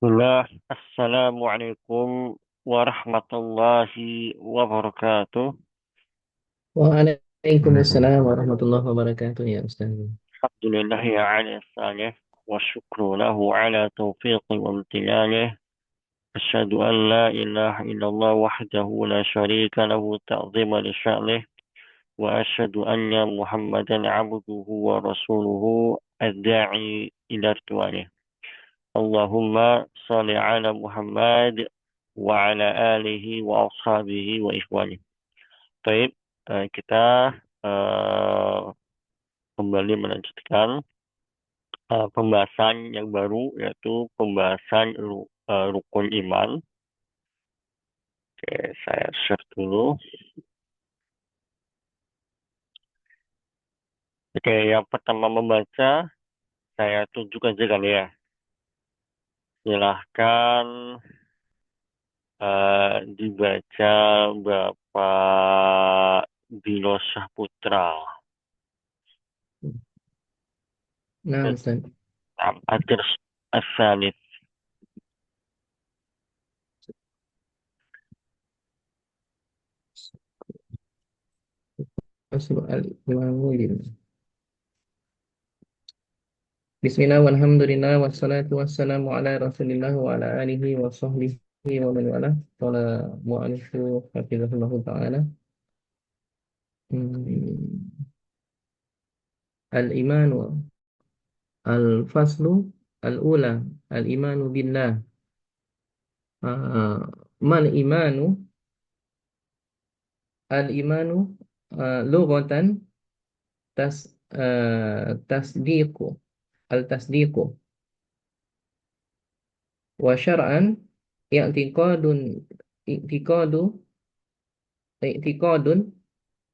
Bismillah, Assalamualaikum warahmatullahi wabarakatuh. Waalaikumsalam warahmatullahi wabarakatuh ya Ustaz. Alhamdulillah ya ala salih wa syukru lahu ala taufiqi wa amtinanih. Asyhadu an la ilaha illallah wahdahu la syarika lahu ta'zima li sya'nih. Wa asyhadu anna Muhammadan abduhu wa rasuluhu ad-da'i ila ridwanih. Allahumma salli ala Muhammad wa ala alihi wa ashabihi wa ikhwanih. Baik, kita eh, kembali melanjutkan pembahasan yang baru, yaitu pembahasan rukun iman. Oke, saya share dulu. Oke, yang pertama membaca, saya tunjukkan aja kali ya. Silahkan dibaca Bapak Dino Saputra. Nah Ustaz. Akhir asalif. Aslu al-imamu Bismillah walhamdulillah wassalatu wassalamu ala rasulillah wa ala alihi wa sahbihi wa man wala. Qala mu'alifu hafizahullahu ta'ala. Hmm. Al-imanu al-faslu al-ula al-imanu billah. Ah, mal imanu al-imanu lughatan tasdiqu al-tasdiqu wa syar'an i'tiqadun i'tiqadu i'tiqadun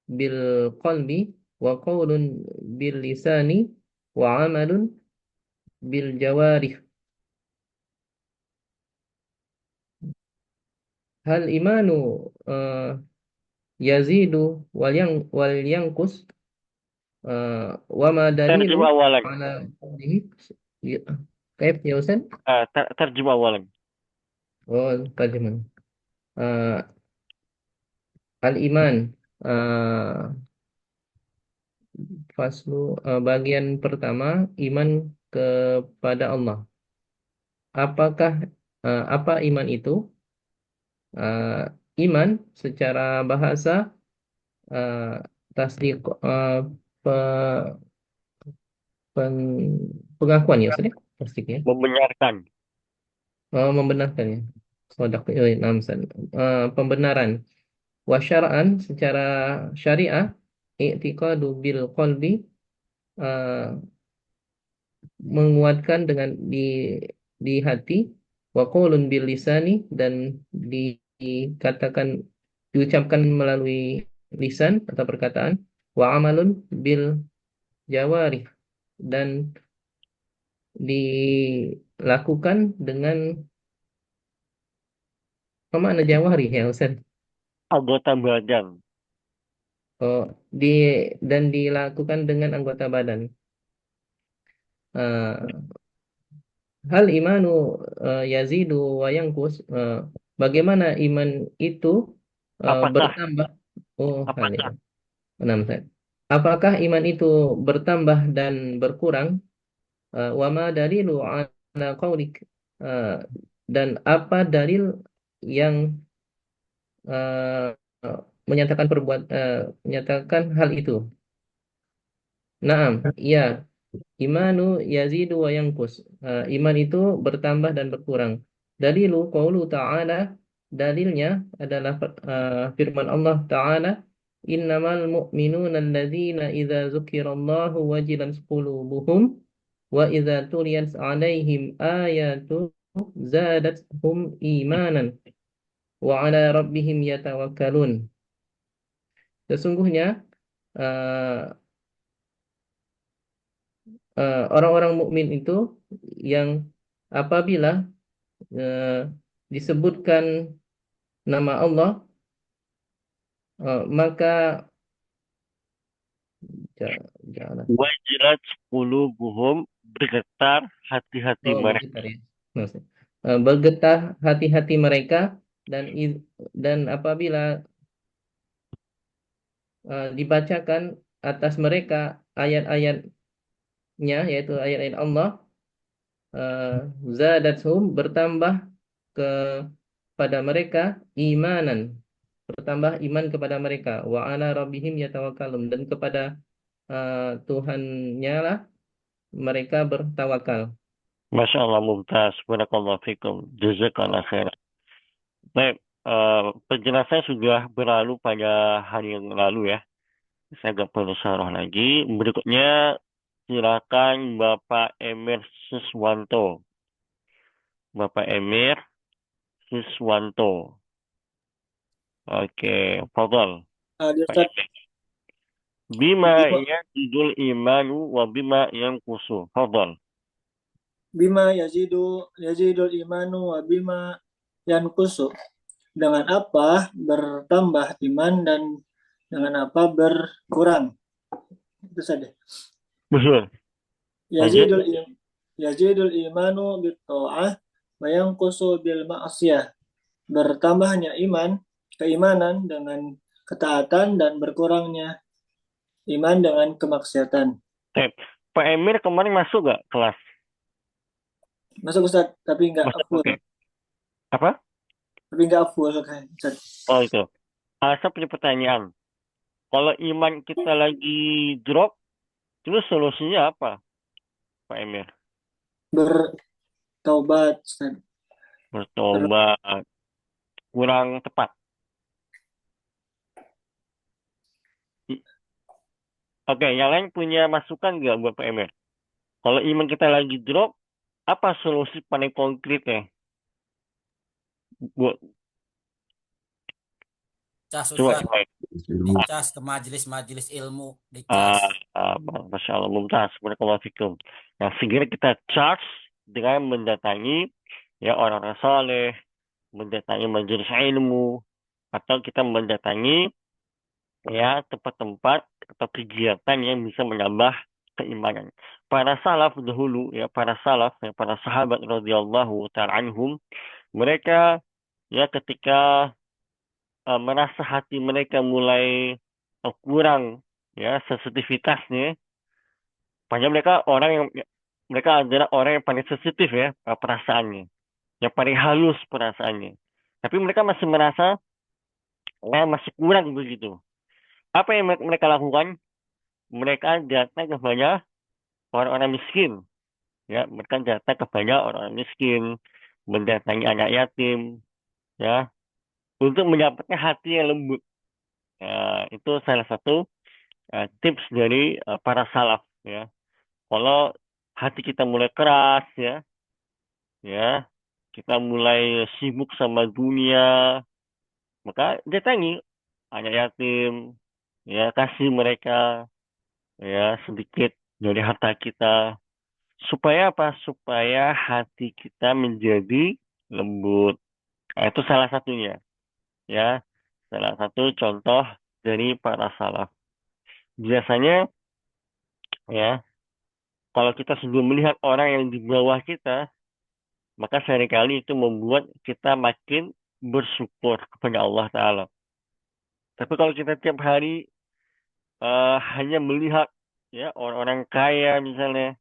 bil qalbi wa qawlun bil lisani wa amalun bil jawarih. Hal imanu yazidu wal yanqus wa ma dalilu Terjemah awalan. ala qawlihi. Kaif ya Ustaz? Terjemah awalan. Oh, terjemah. Uh, Al-iman, bagian pertama, iman kepada Allah. Apakah apa iman itu? Uh, Iman secara bahasa uh, tasdik, pe- pengakuan ya, Ustaz ya? Tasdik ya. Membenarkan. Membenarkan ya. Sodak, namsan. Pembenaran. Wasyara'an secara syariah, i'tiqadu bil qalbi, uh, menguatkan dengan di hati, wa qaulun bil lisani, dan dikatakan diucapkan melalui lisan atau perkataan, wa amalun bil jawarih, dan dilakukan dengan apa makna jawarih ya Ustaz? Anggota badan. Oh, di dan dilakukan dengan anggota badan. Eh, Hal imanu yazidu wa yanqus. Bagaimana iman itu Apakah? bertambah? Oh, hal ya. Apakah? Enam set. Apakah iman itu bertambah dan berkurang? Wa ma dalilu ala qaulik. Eh, dan apa dalil yang eh, menyatakan hal itu? Naam, iya. Imanu yazidu wa yanqus. Iman itu bertambah dan berkurang. Dalilu qaulu ta'ala, dalilnya adalah firman Allah Ta'ala, innamal mu'minuna alladzina idza dzukirallahu wajilat qulubuhum wa idza tuliyat 'alaihim ayatu zadatuhum imanan wa 'ala rabbihim yatawakkalun. Sesungguhnya uh, orang-orang mukmin itu yang apabila disebutkan nama Allah, maka jangan Wajilat qulubuhum, bergetar hati-hati mereka. bergetar ya. Maksudnya. bergetar hati-hati mereka dan dan apabila dibacakan atas mereka ayat-ayatnya, yaitu ayat-ayat Allah, uh, zadathum, bertambah kepada mereka imanan, bertambah iman kepada mereka, wa ala rabbihim yatawakkalun, dan kepada Tuhannya lah mereka bertawakal. Masya Allah, mumtaz. Barakallahu fikum. Jazakallah khair. Baik, penjelasan sudah berlalu pada hari yang lalu ya. Saya nggak perlu syarah lagi. Berikutnya, silakan Bapak Emir Siswanto. Bapak Emir Siswanto. Oke, fadal. Di Pak Ustaz, Emir. Bima bima, yazidul imanu wa bima yanqusu. Fadal. bima yazidul imanu wa bima yankusu. Dengan apa bertambah iman dan dengan apa berkurang. Itu saja. Betul. Lanjut. Yazidul im, yazidul imanu bit ta'ah wa yankusu bil ma'siyah. Bertambahnya keimanan dengan ketaatan dan berkurangnya iman dengan kemaksiatan. Baik. Pak Emir kemarin masuk nggak kelas? Masuk Ustaz, tapi nggak Masuk, full. oke. Apa? Tapi nggak full Ustaz. Oh itu. Saya punya pertanyaan. Kalau iman kita lagi drop, terus solusinya apa, Pak Emir? Bertaubat Ustaz. Bertobat. Kurang tepat. Oke, yang lain punya masukan nggak buat Pak Emir? Kalau iman kita lagi drop, apa solusi paling konkretnya? Buat Cas coba Ustaz, coba. dicas ke majelis-majelis ilmu, dicas. Masya Allah, mumtaz. Barakallahu fikum. Nah, segera kita charge dengan mendatangi ya orang-orang saleh, mendatangi majelis ilmu, atau kita mendatangi ya tempat-tempat atau kegiatan yang bisa menambah keimanan. Para salaf dahulu ya, para salaf ya, para sahabat radhiyallahu ta'ala anhum, mereka ya ketika merasa hati mereka mulai kurang ya sensitivitasnya, padahal mereka orang yang mereka adalah orang yang paling sensitif ya perasaannya, yang paling halus perasaannya. Tapi mereka masih merasa masih kurang begitu. Apa yang mereka lakukan? Mereka datang kepada orang-orang miskin. Ya, mereka datang kepada orang-orang miskin, mendatangi anak yatim, ya, untuk mendapatkan hati yang lembut. Ya, itu salah satu tips dari para salaf. Ya, kalau hati kita mulai keras, ya, kita mulai sibuk sama dunia, maka datangi anak yatim, ya, kasih mereka ya sedikit dari harta kita. Supaya apa? Supaya hati kita menjadi lembut. Nah, itu salah satunya. Ya, salah satu contoh dari para salaf. Biasanya, ya, kalau kita sudah melihat orang yang di bawah kita, maka seringkali itu membuat kita makin bersyukur kepada Allah Ta'ala. Tapi kalau kita tiap hari hanya melihat ya orang-orang kaya misalnya,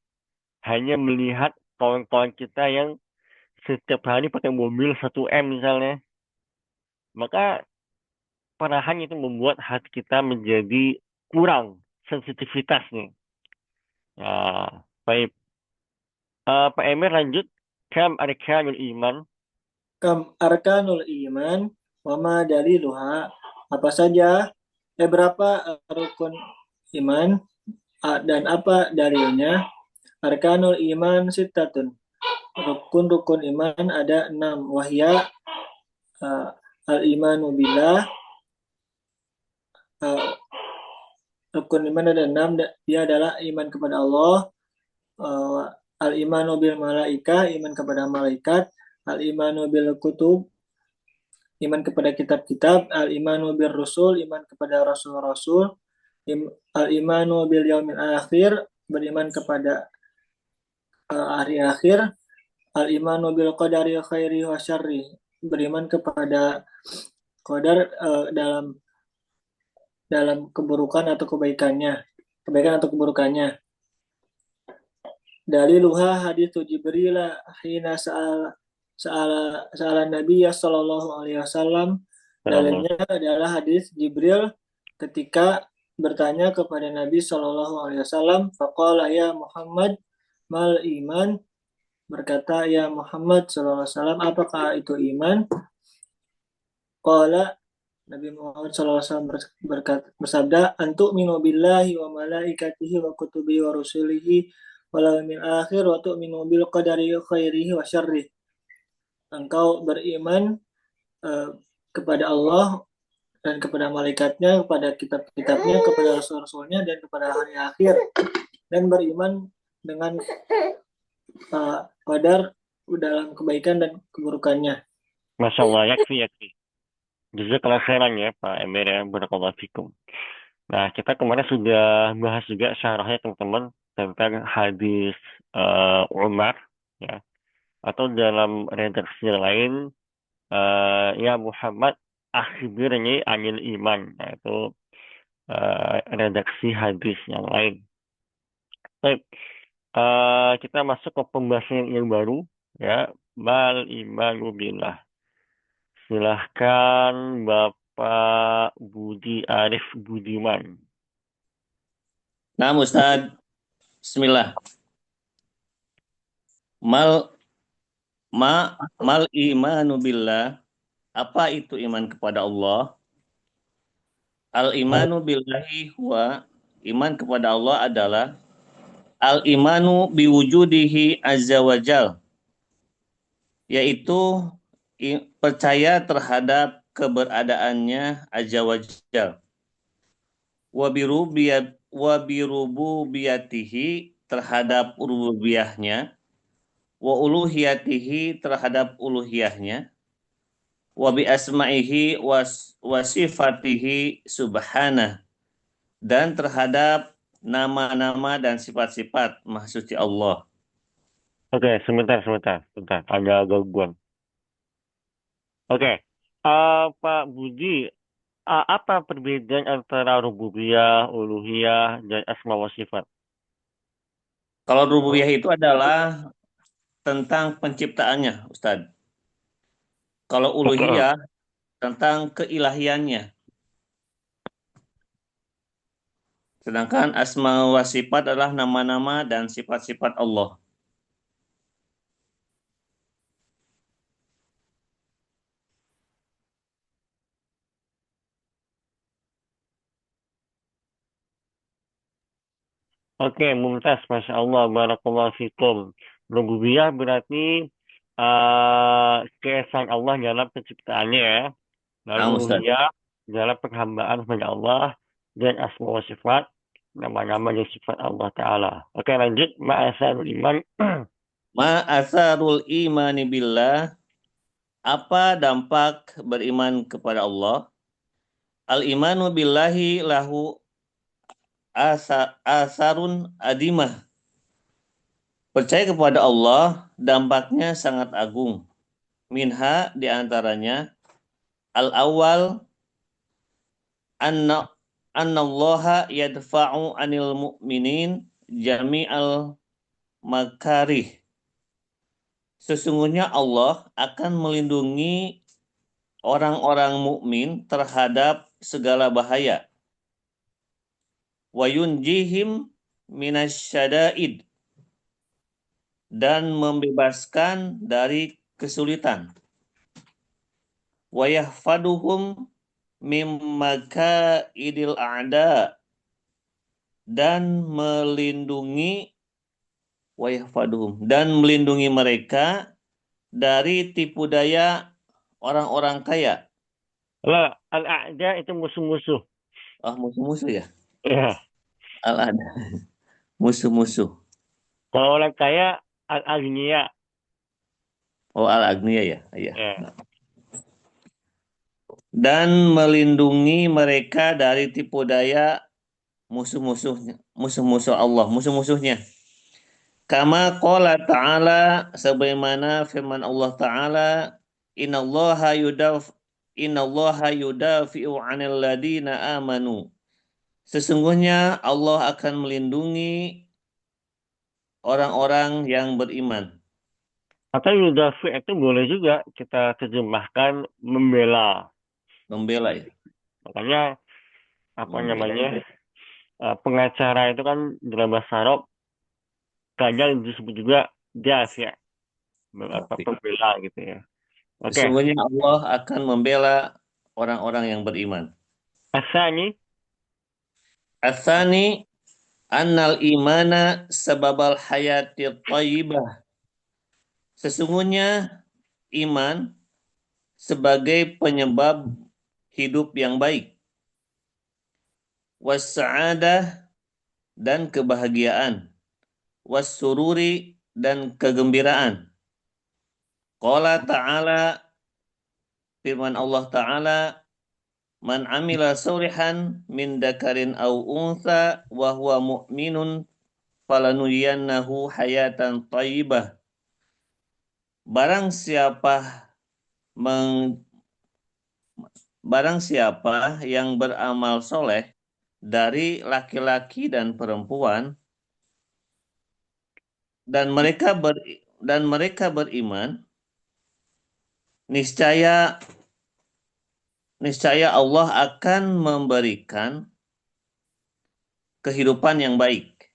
hanya melihat kawan-kawan kita yang setiap hari pakai mobil 1 M misalnya, maka perlahan itu membuat hati kita menjadi kurang sensitivitasnya. Ya, baik. Pak Emir lanjut. Kam arkanul iman. Kam arkanul iman wa ma daliluha. Apa saja berapa rukun iman dan apa dalilnya? Arkanul iman sittatun. Rukun-rukun iman ada 6. Wahya al-imanu billah. Rukun iman ada 6. Dia adalah iman kepada Allah. Al-imanu bil malaika, iman kepada malaikat. Al-imanu bil kutub, iman kepada kitab-kitab. Al-imanu bil rusul, iman kepada rasul-rasul. Al-imanu bil yaumil akhir, beriman kepada hari akhir. Al-imanu bil qadari khairi wa syarri. Beriman kepada qadar dalam keburukan atau kebaikannya. Kebaikan atau keburukannya. Daliluha hadithu Jibril hina sa'ala Nabi sallallahu alaihi wasallam. Dalilnya adalah hadis Jibril ketika bertanya kepada Nabi sallallahu alaihi wasallam, faqala ya Muhammad mal iman, berkata ya Muhammad sallallahu alaihi wasallam, apakah itu iman? Qala, Nabi Muhammad sallallahu alaihi wasallam bersabda, antu'minu billahi wa malaikatihi wa kutubihi wa rusulihi wal yawmil akhir wa tu'minu bil qadari khairihi wa syarrihi. Engkau beriman kepada Allah dan kepada malaikatnya, kepada kitab-kitabnya, kepada rasul-rasulnya, dan kepada hari akhir, dan beriman dengan qadar dalam kebaikan dan keburukannya. Masya Allah, yakfi. Jazakallah khairan ya Pak Emir ya, barakallahu fikum. Nah, kita kemarin sudah bahas juga syarahnya teman-teman tentang hadis Umar ya, atau dalam redaksi lain ya Muhammad akhbirni anil iman, yaitu redaksi hadis yang lain. Baik, kita masuk ke pembahasan yang baru ya, mal imanu billah. Silahkan Bapak Budi Arif Budiman. Nah, Ustaz, bismillah. Mal imanu billah, apa itu iman kepada Allah? Al imanu billahi huwa, iman kepada Allah adalah al imanu biwujudihi azza wajal, yaitu percaya terhadap keberadaannya azza wajal. Wa birububiyatihi, terhadap rububiyahnya, wa uluhiyatihi, terhadap uluhiyahnya, wa bi asma'ihi wa sifatihi subhanah, dan terhadap nama-nama dan sifat-sifat Maha Suci Allah. Oke, sebentar. Ada gangguan. Oke, Pak Budi, apa perbedaan antara rububiyah, uluhiyah, dan asma wa sifat? Kalau rububiyah itu adalah tentang penciptaannya, Ustadz. Kalau uluhiyah tentang keilahiannya. Sedangkan asma wa sifat adalah nama-nama dan sifat-sifat Allah. Oke, mumtaz, Masya Allah, barakallahu fikum. Rububiyah berarti keesaan Allah dalam penciptaannya ya. Lalu uluhiyah dalam penghambaan kepada Allah, dan asma wa sifat, nama-nama dan sifat Allah Ta'ala. Oke, lanjut. Ma'asarul iman. Ma'asarul imani billah, apa dampak beriman kepada Allah? Al-imanu billahi lahu asarun adimah. Percaya kepada Allah dampaknya sangat agung. Minha, diantaranya al-awwal annallaha yadfa'u anil mu'minin jami'al makarih. Sesungguhnya Allah akan melindungi orang-orang mukmin terhadap segala bahaya. Wa yunjihim minasyada'id, dan membebaskan dari kesulitan. Wa yahfaduhum mimmakaidil a'da, dan melindungi mereka dari tipu daya orang-orang kaya. Al-a'da itu musuh-musuh. Oh, musuh-musuh ya? Ya. Al-a'da. Musuh-musuh. Kalau orang kaya, al-agniya. Oh, al-agniya ya? Iya. Ya. Dan melindungi mereka dari tipu daya musuh-musuh Allah, musuh-musuhnya. Kama qala ta'ala, sebagaimana firman Allah Ta'ala, innallaha yudafi'u 'anil ladina amanu. Sesungguhnya Allah akan melindungi orang-orang yang beriman. Atau yudafi itu boleh juga kita terjemahkan membela. Membela ya. Makanya apa Membela. namanya pengacara itu kan dalam bahasa Arab kadang disebut juga dafi', pembela gitu ya. Oke. Sesungguhnya Allah akan membela orang-orang yang beriman. Asani Asani annal imana sababal hayati thayyibah. Sesungguhnya iman sebagai penyebab hidup yang baik. Was-sa'adah dan kebahagiaan. Was-sururi dan kegembiraan. Qala ta'ala, firman Allah Ta'ala, man amila solihan min dakarin au unsa wa huwa mu'minun falanuyannahu hayatan thayyibah. Barang siapa yang beramal soleh dari laki-laki dan perempuan dan mereka beriman, niscaya Allah akan memberikan kehidupan yang baik.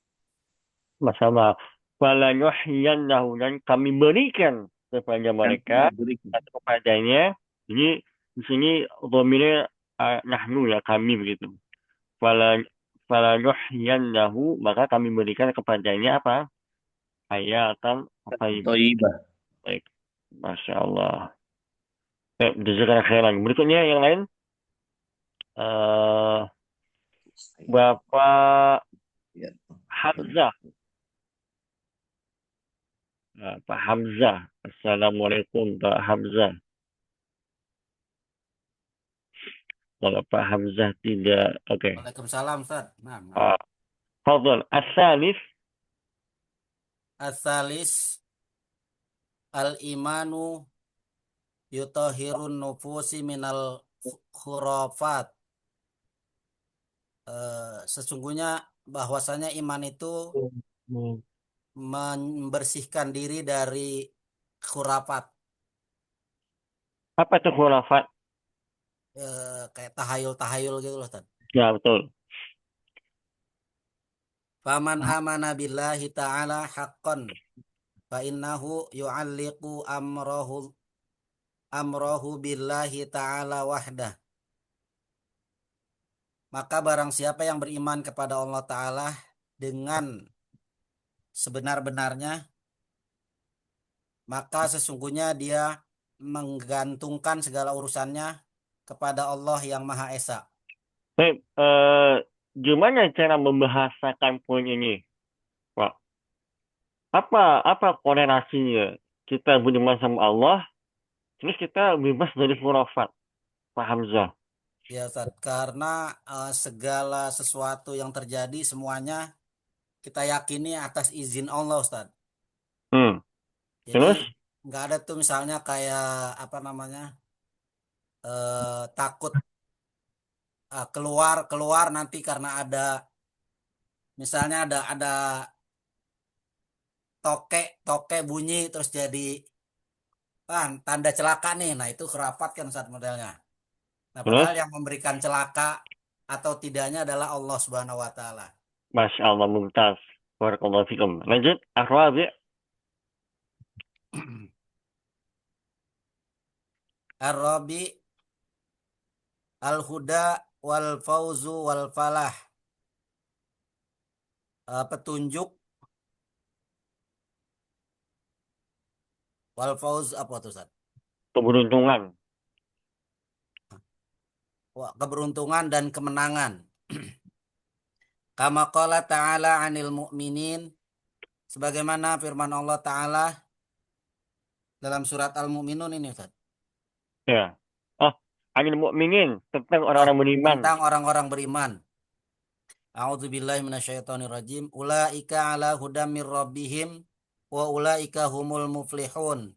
masalah falanuhyiyannahu, dan kami berikan kepada mereka atau kepadanya. Ini di sini dhamirnya nahnu ya, kami begitu. Falanuhyiyannahu, maka kami berikan kepadanya apa? Hayatan Thayyibah. baik. Masya Allah. Jazakallahu khairan. Berikutnya yang lain. Bapak Ya. Hamzah. Pak Hamzah. Assalamualaikum Pak Hamzah. Kalau Pak Hamzah tidak, oke. Waalaikumsalam, Ustaz. Nah. Fadhal. As-salis. As-salis al-imanu yutahhirun nufusi minal khurafat. Sesungguhnya bahwasanya iman itu membersihkan diri dari khurafat. Apa itu khurafat? Kayak tahayul-tahayul gitu loh, Ustaz. Ya, betul. Faman amana billahi ta'ala haqqan fa innahu yu'alliqu amrohu billahi ta'ala wahdah. Maka barang siapa yang beriman kepada Allah Ta'ala dengan sebenar-benarnya, maka sesungguhnya dia menggantungkan segala urusannya kepada Allah yang Maha Esa. Baik, gimana cara membahasakan poin ini, Pak? Apa korelasinya? Kita beriman sama Allah, terus kita bebas dari khurafat, Pak Hamzah. Ya Ustaz, karena segala sesuatu yang terjadi semuanya kita yakini atas izin Allah, Ustaz. Jadi Terus? nggak ada tuh misalnya kayak apa namanya takut keluar nanti karena ada misalnya ada toke bunyi terus jadi tanda celaka nih. Nah itu kerapat kan saat modelnya. Nah Terus? padahal yang memberikan celaka atau tidaknya adalah Allah Subhanahu Wa Taala. Masya Allah, mumtaz. Barakallahu fikum. Lanjut, Ar-Rabi'. Ar-Rabi al-huda wal fauzu wal falah. Petunjuk wal fauz apa tuh Ustaz? Keberuntungan. Keberuntungan dan kemenangan. Kama qala ta'ala 'anil mu'minin, sebagaimana firman Allah Ta'ala dalam surat Al-Mu'minun ini Ustaz. Ya. Oh, 'anil mu'minin, tentang orang-orang beriman. Tentang orang-orang beriman. A'udzubillahi minasyaitonirrajim. Ulaika ala hudam mir rabbihim wa ulaika humul muflihun.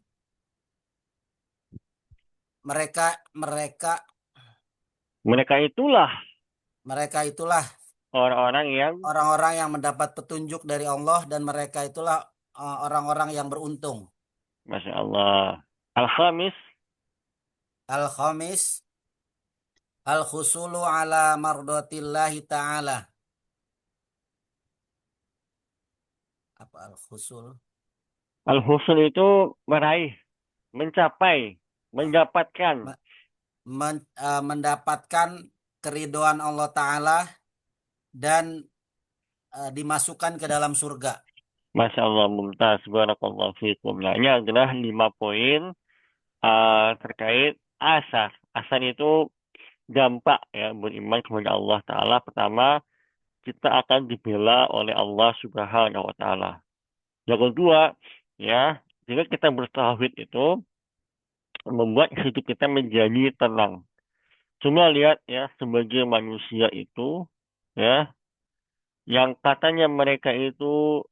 Mereka mereka Mereka itulah mereka itulah orang-orang yang orang-orang yang mendapat petunjuk dari Allah dan mereka itulah orang-orang yang beruntung. Masya Allah. Al-Khamis, Al-Khamis al-khusulu ala mardatillahi ta'ala. Apa al-khusul? Al-Husul itu meraih, mencapai, mendapatkan. Mendapatkan keridoan Allah Ta'ala dan dimasukkan ke dalam surga. Masya Allah, mumtaz. Barakallahu fikum. Nah, ini adalah 5 poin terkait asar. Asar itu dampak ya beriman kepada Allah Ta'ala. Pertama, kita akan dibela oleh Allah Subhanahu wa Ta'ala. Yang kedua, ya, jika kita bertauhid itu membuat hidup kita menjadi tenang. Cuma lihat ya, sebagai manusia itu, ya, yang katanya mereka itu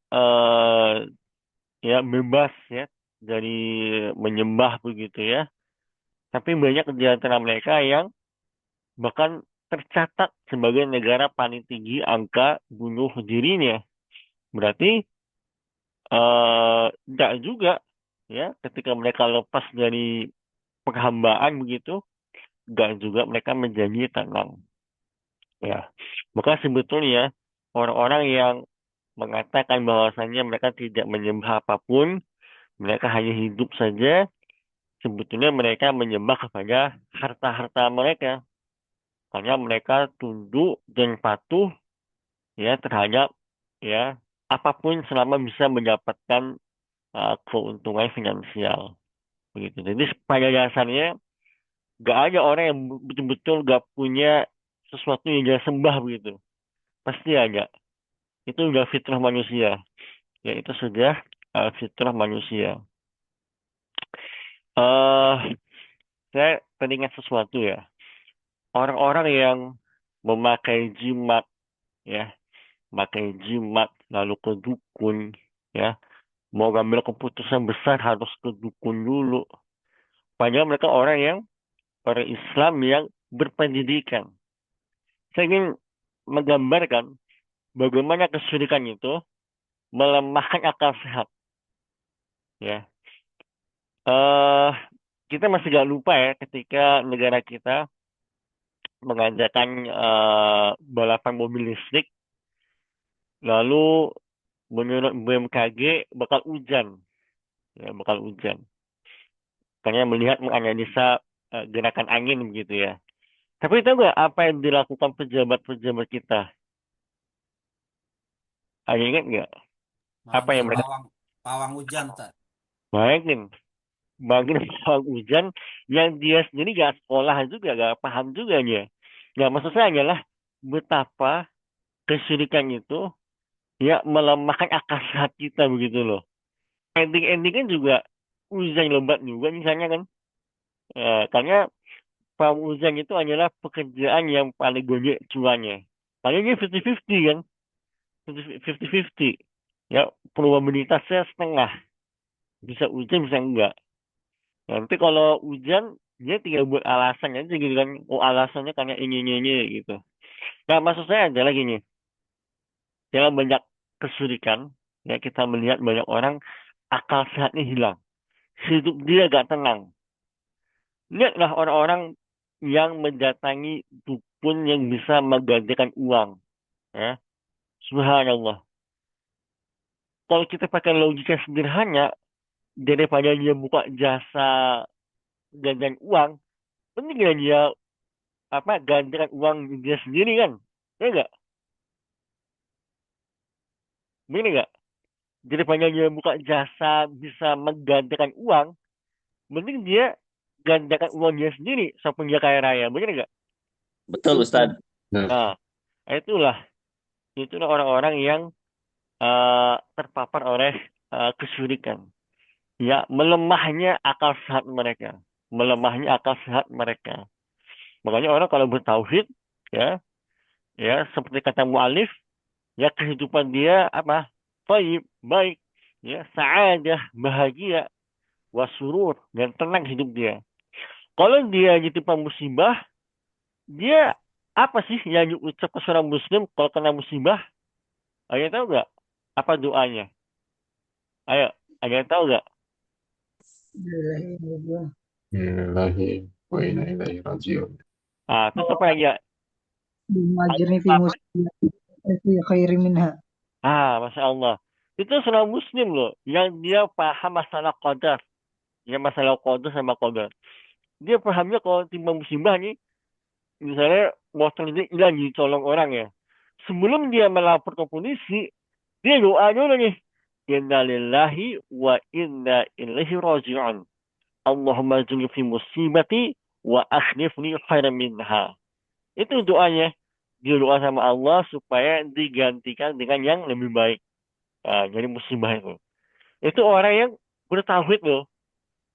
ya bebas ya dari menyembah begitu ya. Tapi banyak di antara mereka yang bahkan tercatat sebagai negara paling tinggi angka bunuh dirinya. Berarti tidak juga ya ketika mereka lepas dari penghambaan begitu, tidak juga mereka menjadi tenang. Ya, maka sebetulnya orang-orang yang mengatakan bahwasannya mereka tidak menyembah apapun, mereka hanya hidup saja, sebetulnya mereka menyembah kepada harta-harta mereka. Karena mereka tunduk dan patuh ya terhadap ya apapun selama bisa mendapatkan keuntungan finansial. Begitu. Jadi pada dasarnya gak ada orang yang betul-betul gak punya sesuatu yang dia sembah begitu. Pasti ada. Itu udah fitrah manusia. Ya itu sudah fitrah manusia. Saya teringat sesuatu ya. Orang-orang yang memakai jimat, ya, memakai jimat lalu ke dukun, ya, mau ngambil keputusan besar harus ke dukun dulu. Padahal mereka orang Islam yang berpendidikan. Saya ingin menggambarkan bagaimana kesyirikan itu melemahkan akal sehat. Ya, kita masih gak lupa ya ketika negara kita mengadakan balapan mobil listrik, lalu menurut BMKG bakal hujan, ya bakal hujan. Karena melihat menganalisa gerakan angin begitu ya. Tapi tahu nggak apa yang dilakukan pejabat-pejabat kita? Ada ingat nggak? Apa Manggil yang mereka pawang hujan, Ustaz. bayangin? Bayangin pawang hujan yang dia sendiri gak sekolah juga, gak paham juga dia. Nah, maksud saya adalah betapa kesyirikan itu ya melemahkan akal sehat kita begitu loh. Ending-endingnya juga hujan lebat juga misalnya kan. Karena pawang hujan itu adalah pekerjaan yang paling gede cuannya. Karena dia 50-50 kan. 50-50. Ya, probabilitasnya setengah. Bisa hujan, bisa enggak. Nanti kalau hujan, dia tinggal buat alasan aja gitu kan. Oh, alasannya karena ini gitu. Nah, maksud saya adalah gini. Dalam banyak kesyirikan, ya kita melihat banyak orang akal sehatnya hilang. Hidup dia gak tenang. Lihatlah orang-orang yang mendatangi dukun yang bisa menggantikan uang. Ya. Subhanallah. Kalau kita pakai logika sederhana, daripada dia buka jasa gantian uang, mending dia gantikan uang dia sendiri kan? Ya enggak? Bener enggak? Daripada dia buka jasa bisa menggantikan uang, mending dia gantikan uang dia sendiri, sampai dia kaya raya. Bener enggak? Betul, Ustadz. Nah, itulah orang-orang yang terpapar oleh kesyirikan. Ya, melemahnya akal sehat mereka. Melemahnya akal sehat mereka. Makanya orang kalau bertauhid, ya, Ya, seperti kata mu'alif, ya kehidupan dia apa? Thayyib, baik, ya, sa'adah, bahagia, wasurur, dan tenang hidup dia. Kalau dia ditimpa musibah, dia apa sih yang diucapkan seorang muslim kalau kena musibah? Ada yang tahu nggak? Apa doanya? Ayo, ada yang tahu nggak? Lillahi wa inna ilaihi raji'un. Terus apa lagi ya? Ajirni fi Apa? musibati fi khairi minha. Masya Allah. Itu seorang muslim loh, yang dia paham masalah qadar. Ya, masalah qadar sama qadar. Dia pahamnya kalau timpa musibah nih, misalnya motor ini hilang ditolong orang ya. Sebelum dia melapor ke polisi, dia doa dulu nih. Inna lillahi wa inna ilaihi raji'un. Allahumma juni fi musibati wa akhlifni khairan minha. Itu doanya. Dia doa sama Allah supaya digantikan dengan yang lebih baik. Jadi musibah itu. Itu orang yang bertauhid loh.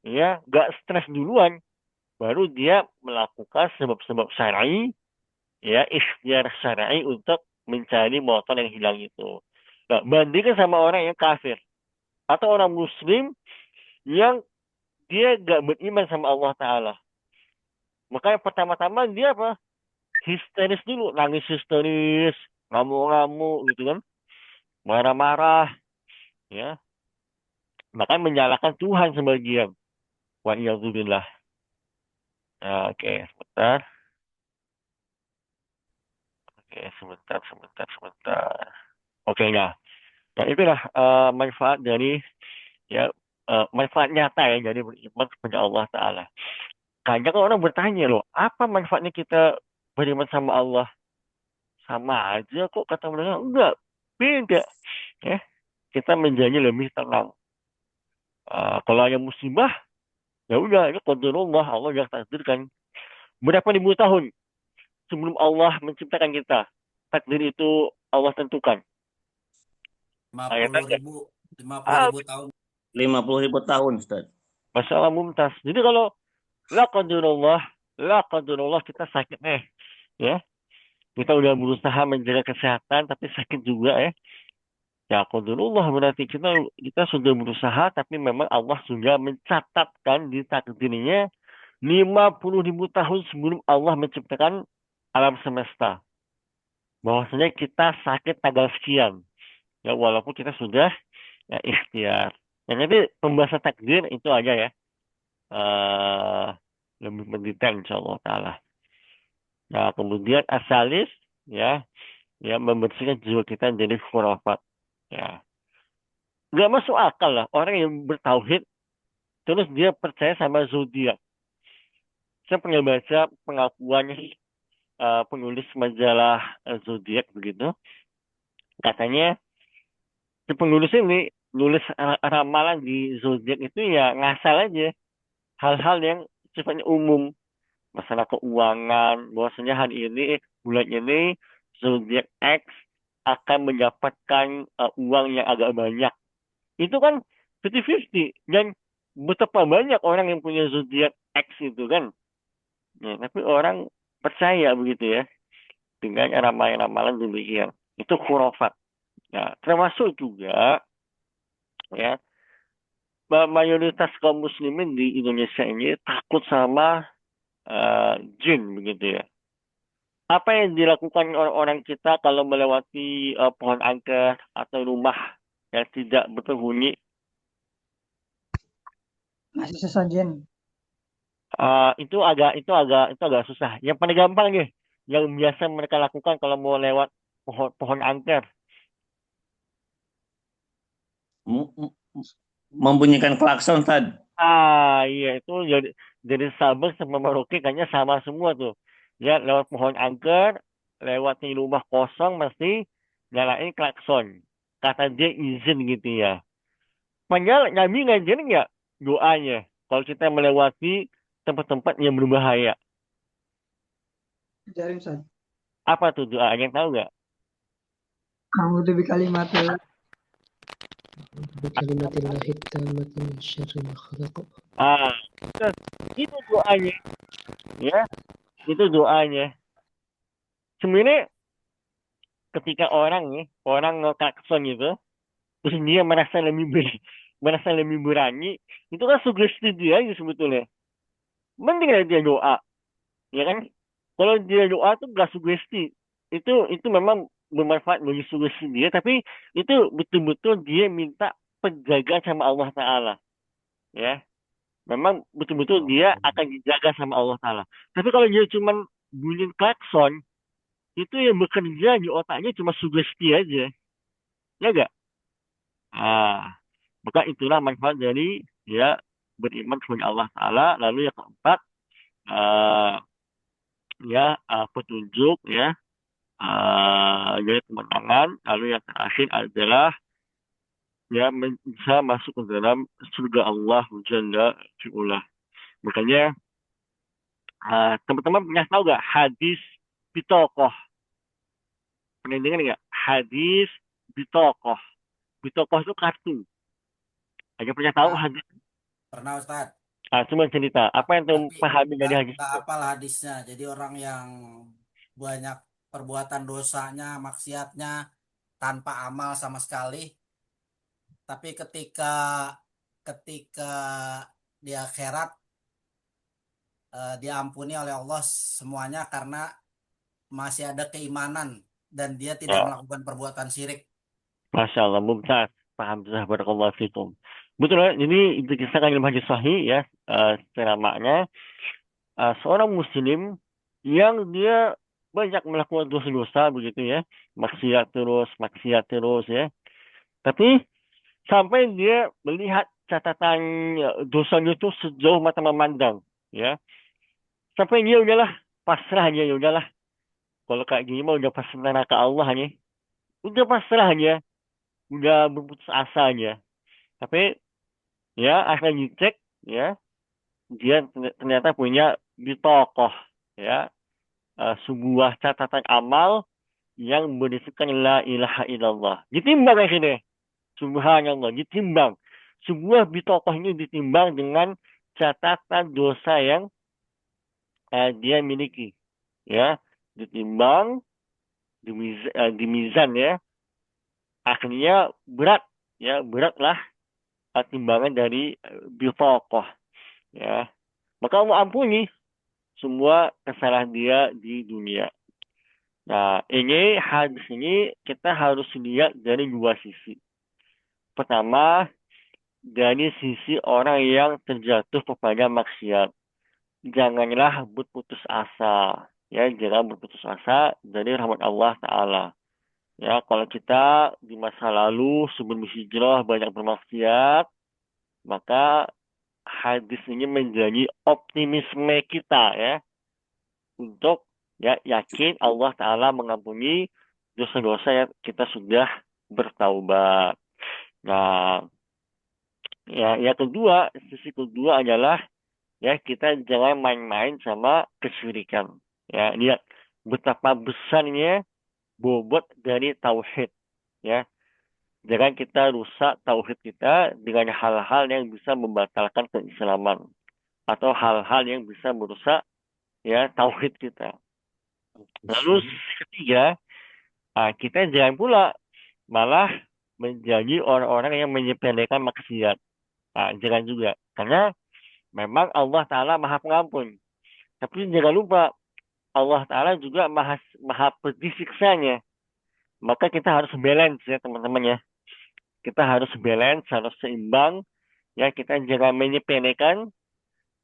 Ya, gak stres duluan. Baru dia melakukan sebab-sebab syar'i, ya, ikhtiar syar'i untuk mencari motor yang hilang itu. Nah, bandingkan sama orang yang kafir. Atau orang muslim yang dia gak beriman sama Allah Ta'ala. Makanya pertama-tama dia apa? Histeris dulu. Nangis histeris. Ngamuk-ngamuk gitu kan. Marah-marah. Ya. Makanya menyalahkan Tuhan sebagian. Wa'iyadzubillah. Oke, sebentar. Sebentar. Oke, nah. Nah, itulah manfaat dari, ya, manfaat nyata ya dari beriman kepada Allah Ta'ala. Kadang orang bertanya loh, apa manfaatnya kita beriman sama Allah? Sama aja kok kata mereka. Enggak, beda. Ya, kita menjadi lebih tenang. Kalau ada musibah, ya udah, itu qadarullah, Allah yang takdirkan. Berapa ribu tahun sebelum Allah menciptakan kita, takdir itu Allah tentukan. 50 ribu, 50 Ah, ribu tahun. 50.000 tahun, Ustaz. masalah mumtaz. Jadi kalau la qadarullah kita sakit nih, ya. Kita udah berusaha menjaga kesehatan tapi sakit juga ya. Ya qadarullah berarti kita sudah berusaha tapi memang Allah sudah mencatatkan di takdirnya 50.000 tahun sebelum Allah menciptakan alam semesta. Bahwasanya kita sakit tanggal sekian. Ya walaupun kita sudah, ya, ikhtiar. Nah, nanti pembahasan takdir itu aja ya. Lebih mendetail insyaallah taala. Nah, kemudian asalis, ya, membersihkan jiwa kita dari khurafat. Ya. Nggak masuk akal lah orang yang bertauhid terus dia percaya sama zodiak. Saya pernah baca pengakuan penulis majalah zodiak begitu. Katanya si penulis ini nulis ramalan di zodiak itu ya ngasal aja. Hal-hal yang sifatnya umum. Masalah keuangan, bahwasanya hari ini, bulan ini, zodiak X akan mendapatkan uang yang agak banyak. Itu kan 50-50. Dan betapa banyak orang yang punya zodiak X itu kan. Ya, tapi orang percaya begitu ya. Dengan ramalan-ramalan demikian. Itu khurafat. Ya, termasuk juga, ya, mayoritas kaum muslimin di Indonesia ini takut sama jin begitu ya. Apa yang dilakukan orang-orang kita kalau melewati pohon angker atau rumah yang tidak berpenghuni? Masih sesajen. Itu agak susah. Yang paling gampang nih, yang biasa mereka lakukan kalau mau lewat pohon angker. Membunyikan klakson, Ustaz. Iya, itu jadi Sabang sama Merauke kayaknya sama semua tuh. Ya, lewat pohon angker, lewat di rumah kosong mesti nyalain klakson. Kata dia izin gitu ya. Padahal Nabi ngajarin nggak doanya kalau kita melewati tempat-tempat yang berbahaya. Ajarin, Ustaz. Apa tuh doa? Yang tahu nggak? A'udzu bikalimatil Bikalimatillahi tammati min syarri ma khalaq. Itu doanya. Ya, itu doanya. Sebenarnya ketika orang ngeklakson gitu, terus dia merasa lebih berani, itu kan sugesti dia aja sebetulnya. Mending aja dia doa, ya kan? Kalau dia doa tuh gak sugesti, itu memang bermanfaat bagi sugesti dia, tapi itu betul-betul dia minta penjagaan sama Allah Taala, ya. Memang betul-betul dia akan dijaga sama Allah Taala. Tapi kalau dia cuma bunyi klakson, itu yang bekerja di otaknya cuma sugesti aja, ya gak? Ah, maka itulah manfaat dari dia beriman kepada Allah Taala. Lalu yang keempat, eh, petunjuk, ya, dari kemenangan. Lalu yang terakhir adalah ya bisa masuk ke dalam surga Allah Jalla fi'ula. Makanya teman-teman pernah tahu gak hadis bitokoh? Pernah dengar nggak? Hadis bitokoh. Bitokoh itu kartu. Ada pernah tahu Nah, hadis? pernah Ustadz. Cuma cerita. Apa yang tuh Tapi pahami dari hadis nggak itu? hafal hadisnya. Jadi orang yang banyak perbuatan dosanya, maksiatnya tanpa amal sama sekali, tapi ketika ketika di akhirat diampuni oleh Allah semuanya karena masih ada keimanan dan dia tidak Ya, melakukan perbuatan syirik. Masya Allah, mumtaz. Paham sudah, barakallahu fikum. Betul ya, jadi itu kisah dalam hadis sahih ya, secara makna, seorang muslim yang dia banyak melakukan dosa-dosa begitu ya, maksiat terus ya. Tapi sampai dia melihat catatan dosanya itu sejauh mata memandang, ya. Sampai dia udahlah pasrah aja, ya udahlah. Kalau kayak gini mah udah pasrah neraka Allah nih. Udah pasrah aja, udah berputus asa aja. Tapi ya akhirnya dicek, ya, dia ternyata punya bitokoh, ya, sebuah catatan amal yang berisikan la ilaha illallah. Ditimbang akhirnya. Subhanallah, ditimbang. Sebuah bitokoh ini ditimbang dengan catatan dosa yang dia miliki. Ya, ditimbang di mizan ya. Akhirnya berat, ya, beratlah timbangan dari bitokoh. Ya, maka Allah ampuni semua kesalahan dia di dunia. Nah, ini hadis ini kita harus lihat dari dua sisi. Pertama, dari sisi orang yang terjatuh kepada maksiat. Janganlah berputus asa. Ya, jangan berputus asa dari rahmat Allah Ta'ala. Ya, kalau kita di masa lalu sebelum hijrah banyak bermaksiat, maka hadis ini menjadi optimisme kita ya untuk ya yakin Allah Ta'ala mengampuni dosa-dosa yang kita sudah bertaubat. Nah, ya, yang kedua, sisi kedua adalah ya kita jangan main-main sama kesyirikan. Ya, lihat betapa besarnya bobot dari tauhid. Ya, jangan kita rusak tauhid kita dengan hal-hal yang bisa membatalkan keislaman atau hal-hal yang bisa merusak ya tauhid kita. Lalu ketiga, kita jangan pula malah menjadi orang-orang yang menyepelekan maksiat. Jangan juga. Karena memang Allah Ta'ala maha pengampun. Tapi jangan lupa, Allah Ta'ala juga maha pedih siksanya. Maka kita harus balance ya teman-teman ya. Kita harus balance, harus seimbang. Ya, kita jangan menyepelekan,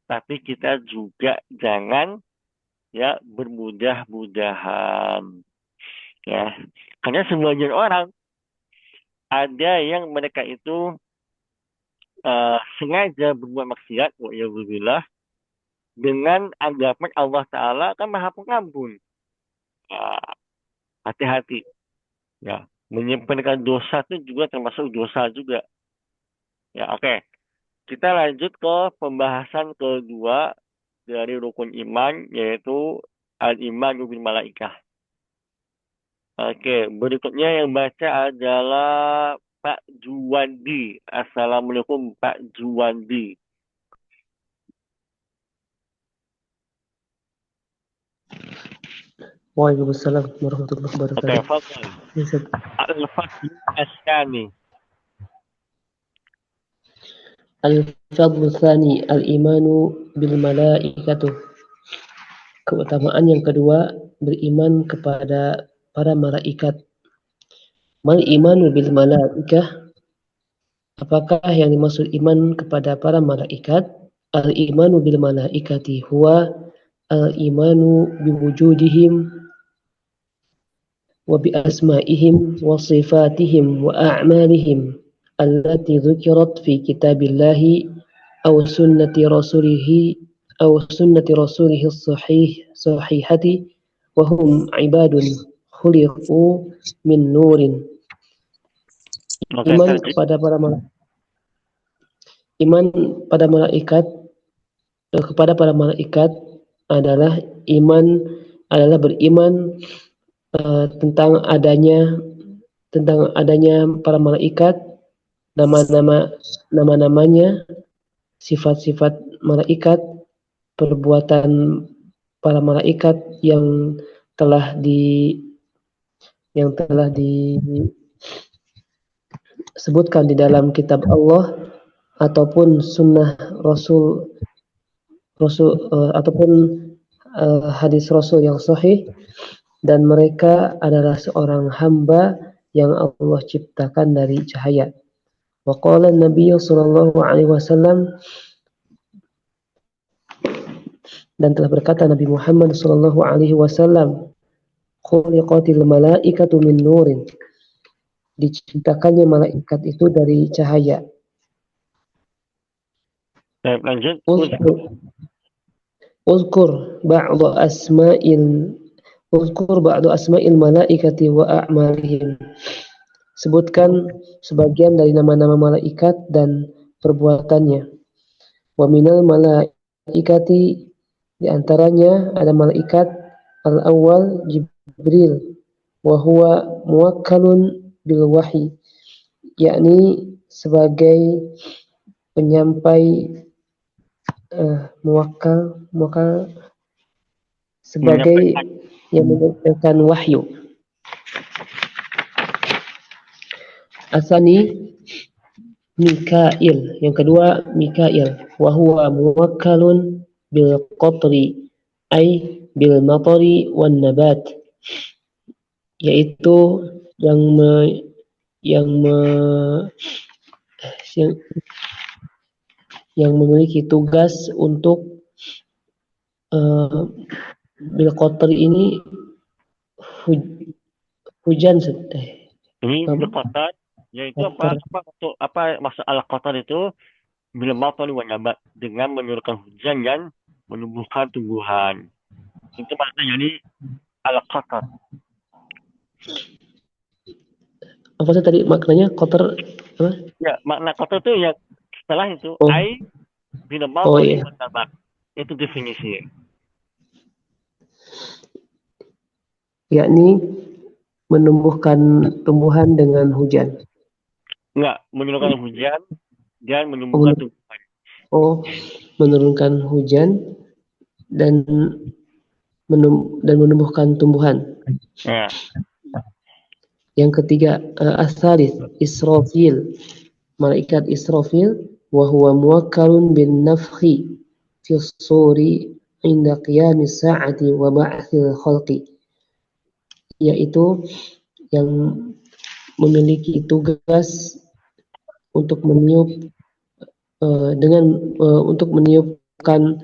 tapi kita juga jangan ya bermudah-mudahan. Ya, karena sebagian orang ada yang mereka itu sengaja berbuat maksiat, wa'iyadzubillah, dengan anggapan Allah Ta'ala kan maha pengampun. Hati-hati. Ya, menyimpankan dosa itu juga termasuk dosa juga. Ya, oke. Kita lanjut ke pembahasan kedua dari rukun iman, yaitu al-iman bil malaikah. Oke, berikutnya yang baca adalah Pak Juwandi. Assalamualaikum Pak Juwandi. Waalaikumsalam warahmatullahi wabarakatuh. تفضل. Ya, Ustaz. الفصل الثاني. Al-fadlu tsani al-imanu bil malaikatu. Keutamaan yang kedua, beriman kepada para malaikat. Mal imanu bil malaikah? Apakah yang dimaksud iman kepada para malaikat? Al-imanu bil malaikati huwa al-imanu biwujudihim wa bi asma'ihim wa sifatihim wa a'malihim allati dzukirat fi kitabillahi aw sunnati rasulihi sahihati wa hum ibadun khuliqu min nurin. Iman kepada para malaikat, iman pada malaikat kepada para malaikat adalah beriman tentang adanya para malaikat, nama-namanya, sifat-sifat malaikat, perbuatan para malaikat yang telah disebutkan di dalam kitab Allah ataupun sunnah Rasul ataupun hadis Rasul yang sahih, dan mereka adalah seorang hamba yang Allah ciptakan dari cahaya. Wa qala Nabi sallallahu alaihi wasallam, dan telah berkata Nabi Muhammad sallallahu alaihi wasallam, khuliqatil malaikatu min nurin, diciptakannya malaikat itu dari cahaya. Lanjut. Uzkur ba'du asma'il malaikati wa a'malihim. Sebutkan sebagian dari nama-nama malaikat dan perbuatannya. Wa minal malaikati, di antaranya ada malaikat al-awwal Jibril, wa huwa muwakkalun bil wahyi, yakni sebagai penyampai muwakkal sebagai yang menyampaikan wahyu. Asani Mikail, yang kedua Mikail, wa huwa muwakkalun bil qatri ay bil matari wan nabat, yaitu yang memiliki tugas untuk bil qatri ini hujan. Ini bil qatar, yaitu apa maksud al-qatar itu? Bil matar wa nabat, dengan menurunkan hujan dan menumbuhkan tumbuhan. Itu maknanya ini al-qatar. Apa sih tadi maknanya qatar? Ya, makna qatar itu ya setelah itu ai bil matar wa nabat. Itu definisinya. Yakni menumbuhkan tumbuhan dengan hujan. Enggak, menurunkan hujan dan menumbuhkan tumbuhan. Menurunkan hujan dan menumbuhkan tumbuhan. Ya. Yang ketiga, as-salis Israfil, malaikat Israfil, wa huwa muwakkalun bin nafkhi fi suri inda qiyamis sa'ati wa ba'thil khalqi, yaitu yang memiliki tugas untuk meniup untuk meniupkan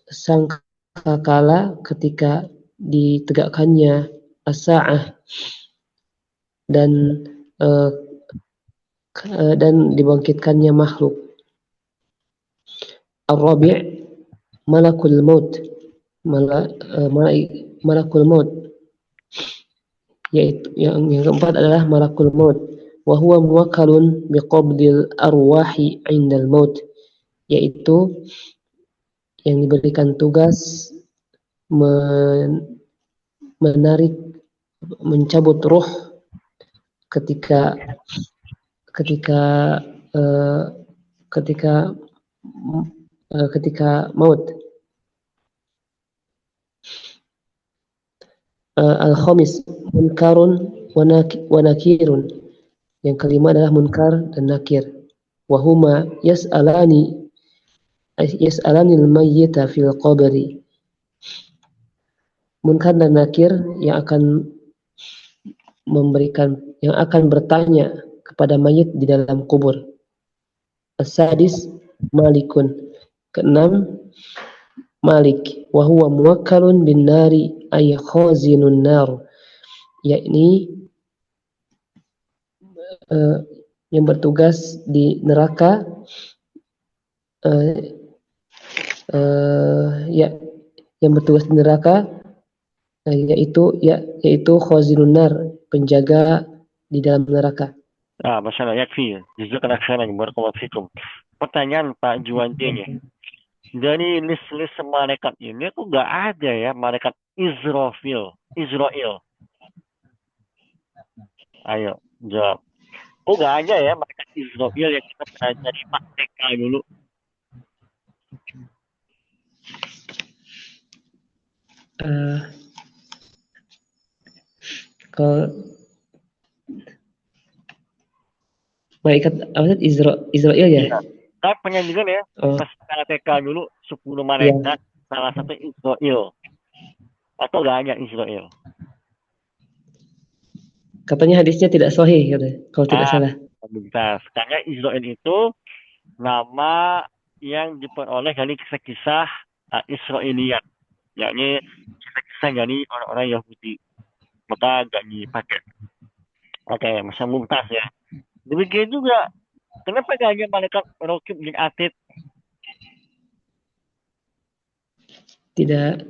sangkakala ketika ditegakkannya as-sa'ah dan dibangkitkannya makhluk. Ar-rabi' malakul maut, malakul maut, yaitu yang keempat adalah malakul maut, wa huwa muwakkalun biqabdil arwahi 'indal maut, yaitu yang diberikan tugas mencabut ruh ketika maut. Al-khamis munkarun wa nakirun. Yang kelima adalah munkar dan nakir. Wahuma yas'alanil mayyita fil qabri. Munkar dan nakir yang akan bertanya kepada mayit di dalam kubur. As-sadis malikun. Keenam, Malik, wa huwa muwakkalun bin nari ay khazinun nar, yakni yang bertugas di neraka, yang bertugas di neraka, yaitu khazinun nar, penjaga di dalam neraka. Masya Allah, yakfi. Jazakallah khairan, barakallahu fikum. Pertanyaan Pak Juwantinya. Dari list-list malaikat ini kok nggak ada ya malaikat Israel. Ayo, jawab. Kok nggak ada ya malaikat Israel yang kita pernah jadi Pak TK dulu? Kalau malaikat apa sih Israel ya? Iya. Kan penyanyikan ya, pas TK dulu 10 malaikat, salah satu Israel. Atau nggak ada Israel? Katanya hadisnya tidak sahih, kalau tidak salah. Bentar. Karena Israel itu nama yang diperoleh dari kisah-kisah Israeliat, yakni kisah-kisah dari orang-orang Yahudi. Maka nggak dipakai. Oke, masa Mumtaz ya. Demikian juga, kenapa nggak ada malaikat Raqib bin Atid? Tidak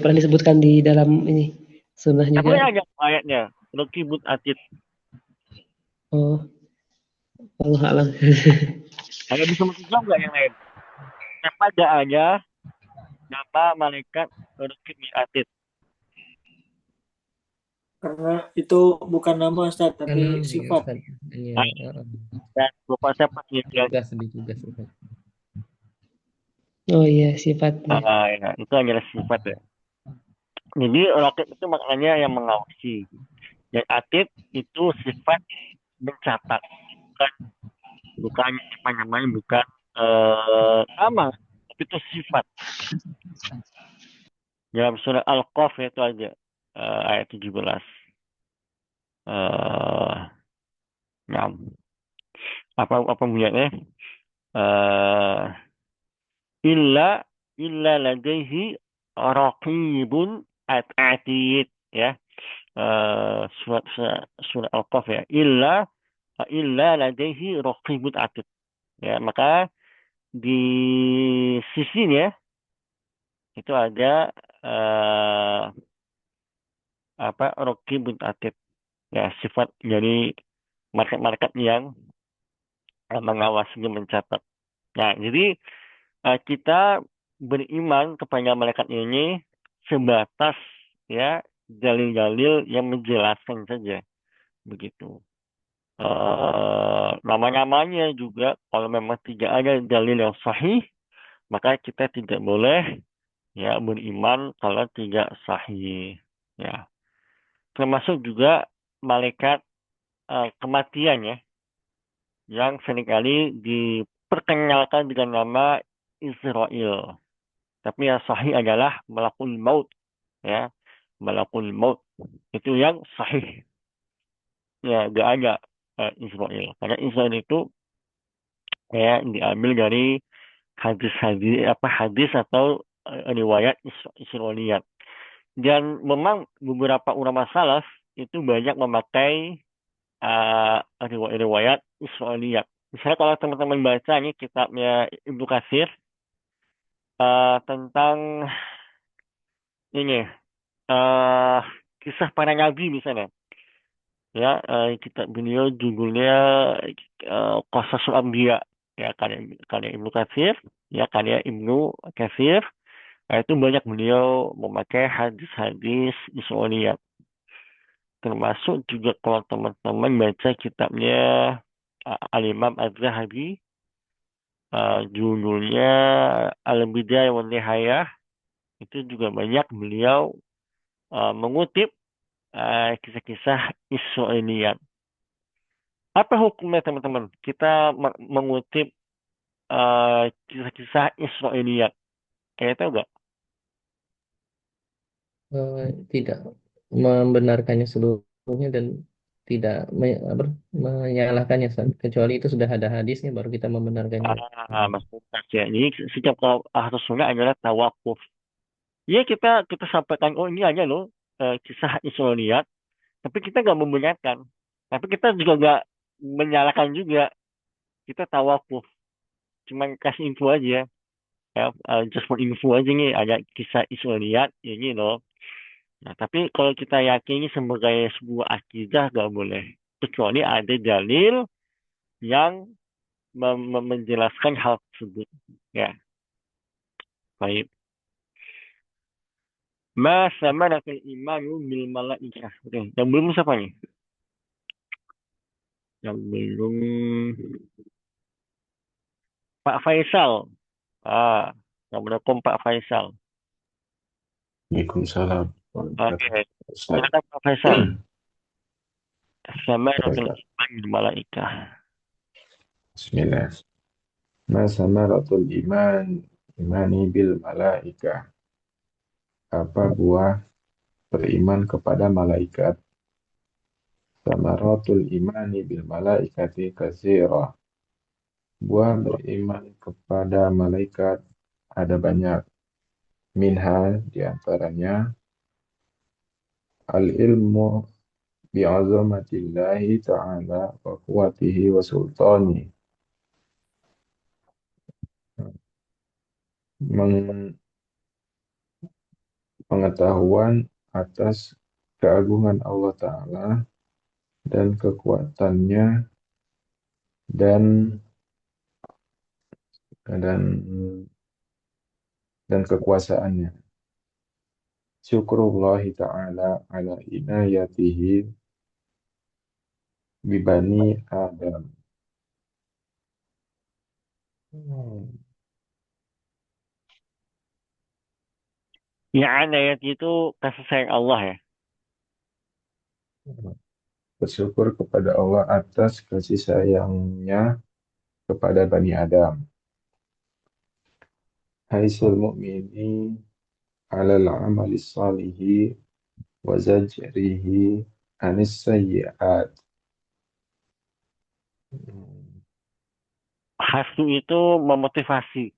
pernah disebutkan di dalam ini sunnah juga. Apa ada ayatnya Raqib bin Atid? Oh, Allah alam. Ada bisa menjawab nggak yang lain? Kenapa nggak ada nama malaikat Raqib bin Atid? Karena itu bukan nama Ustaz, tapi sifat. Dan Bapak saya pasti Tugas. Oh iya, sifatnya. Ya, itu adalah sifat ya. Jadi Raqib itu maknanya yang mengawasi. Dan Atid itu sifat mencatat. Bukan apa namanya, bukan nama, tapi itu sifat. Dalam surah Al-Qaf itu aja ayat 17. Nah, apa bunyinya? Illa ladaihi raqibun atid ya. Surah Al-Qaf ya. Illa ladaihi raqibun atid. Ya, maka di sisinya itu ada raqibun atid. Ya, sifat dari malaikat yang mengawasi dan mencatat. Nah, jadi kita beriman kepada malaikat ini sebatas ya dalil-dalil yang menjelaskan saja, begitu. Nama-namanya juga kalau memang tidak ada dalil yang sahih, maka kita tidak boleh ya beriman kalau tidak sahih. Ya, termasuk juga malaikat kematian ya, yang seringkali diperkenalkan dengan nama Israel. Tapi yang sahih adalah malakul maut. Ya, malakul maut. Itu yang sahih. Ya, nggak ada Israel. Karena Israel itu ya diambil dari hadis atau riwayat Israeliat. Dan memang beberapa ulama salaf itu banyak memakai riwayat Israeliat. Misalnya kalau teman-teman baca nih kitabnya Ibnu Katsir tentang ini kisah para nabi misalnya, ya kitab beliau judulnya Qasasul Anbiya, ya karya Ibnu Katsir, ya karya Ibnu Katsir. Itu banyak beliau memakai hadis-hadis Israeliat. Termasuk juga kalau teman-teman baca kitabnya Al-Imam Az-Zahabi, judulnya Al-Bidayah wa Nihayah, itu juga banyak beliau mengutip kisah-kisah Israiliyat. Apa hukumnya teman-teman? Kita mengutip kisah-kisah Israiliyat. Kayak tahu nggak? Tidak membenarkannya seluruhnya dan tidak menyalahkannya, Ustaz. Kecuali itu sudah ada hadisnya baru kita membenarkannya. Maksudnya ya. Jadi sikap Ahlus Sunnah adalah tawakuf. Ya kita sampaikan, oh ini aja loh kisah Israiliyat, tapi kita nggak membenarkan. Tapi kita juga nggak menyalahkan juga. Kita tawakuf. Cuman kasih info aja. Ya, just for info aja nih, ada kisah Israiliyat, ini loh. Nah, tapi kalau kita yakini sebagai sebuah akidah nggak boleh. Kecuali ada dalil yang menjelaskan hal tersebut. Ya, baik. Ma samaratul imanu bil malaikah. Oke, yang belum siapa nih? Yang belum Pak Faisal. Assalamualaikum Pak Faisal. Waalaikumsalam. Oke, Ustaz. silakan Pak Faisal. Samaratul Ustaz. iman bil malaikah. Bismillah. Ma samaratul imani bil malaikah. Apa buah beriman kepada malaikat? Samaratul imani bil malaikati katsirah. Buah beriman kepada malaikat ada banyak. Minha diantaranya al-ilmu bi'azamatillahi ta'ala wa quwwatihi wa sultani. Pengetahuan atas keagungan Allah Ta'ala dan kekuatannya dan dan dan kekuasaannya. Syukurullahi Ta'ala ala inayatihi bibani Adam. Ya, ayat itu kasih sayang Allah ya. Bersyukur kepada Allah atas kasih sayangnya kepada Bani Adam. Haisul mu'mini alal amali salihi wa zajrihi anis sayyi'at. Hasu itu memotivasi.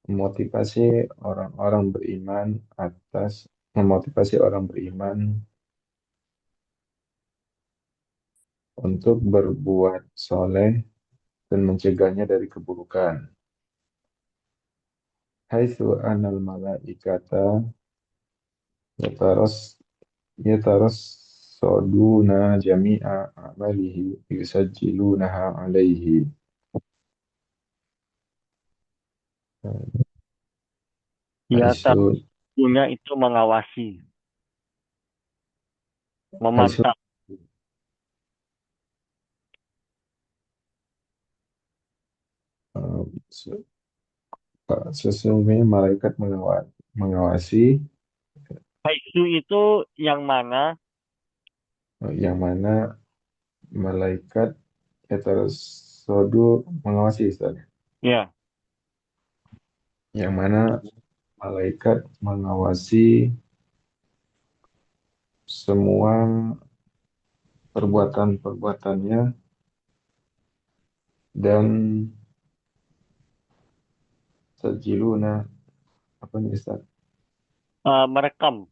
Memotivasi orang-orang beriman memotivasi orang beriman untuk berbuat soleh dan mencegahnya dari keburukan. Haitsu anal malaikata yataras soduna jami'a amalihi yusajjilunaha alaihi. Ya, Haitsu punya itu mengawasi, memantau. Sesungguhnya malaikat mengawasi Haisu itu yang mana? Malaikat sodu mengawasi Ustaz. Ya, Yang mana malaikat mengawasi semua perbuatan-perbuatannya dan sajiluna apa nih Ustaz? merekam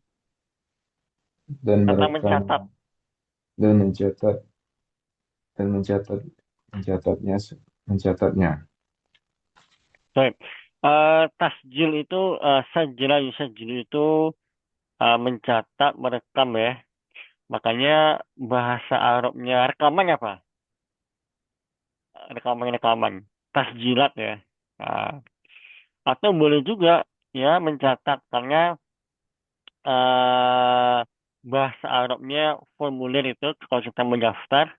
Dan atau merekam mencatat. dan mencatatnya. Baik. Tasjil itu sajil itu mencatat, merekam ya. Makanya bahasa Arabnya rekaman apa? Rekaman. Tasjilat ya. Nah, atau boleh juga ya mencatat karena eh, bahasa Arabnya formulir itu kalau kita mendaftar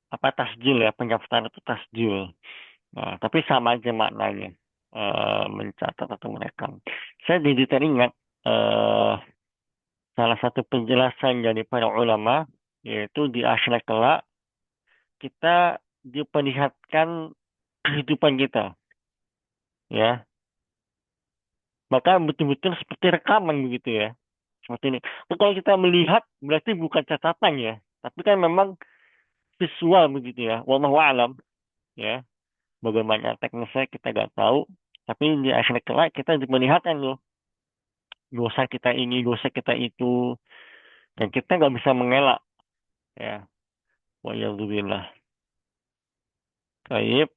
apa tasjil ya, pendaftaran itu tasjil. Nah, tapi sama aja maknanya. Mencatat atau merekam. Saya jadi teringat salah satu penjelasan dari para ulama, yaitu di akhirat kelak kita diperlihatkan kehidupan kita, ya. Maka betul-betul seperti rekaman begitu ya, seperti ini. Nah, kalau kita melihat berarti bukan catatan ya, tapi kan memang visual begitu ya. Wallahu a'lam, ya. Bagaimana teknisnya kita nggak tahu, tapi di akhirat kelak kita diperlihatkan loh dosa kita ini, dosa kita itu, dan kita nggak bisa mengelak, ya. Waliyadzubillah. Baik.